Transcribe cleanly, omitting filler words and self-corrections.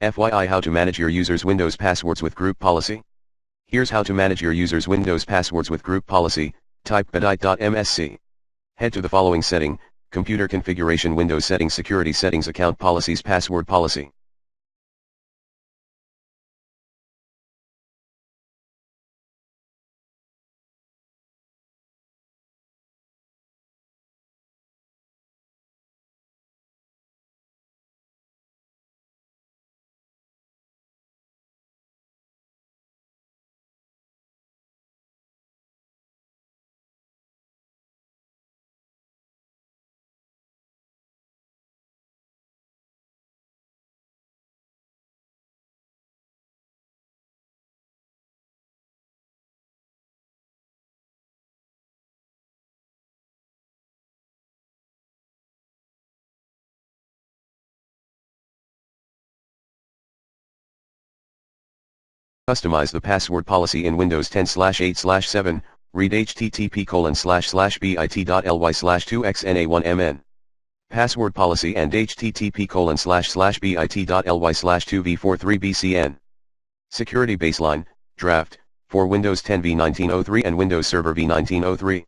FYI, how to manage your users' Windows passwords with group policy. Here's how to manage your users' Windows passwords with group policy. Type badite.msc. Head to the following setting: Computer Configuration, Windows Settings, Security Settings, Account Policies, Password Policy. Customize the password policy in Windows 10/8/7, read http://bit.ly/2xna1mn. Password policy and http://bit.ly/2v43bcn. Security baseline, draft, for Windows 10 v1903 and Windows Server v1903.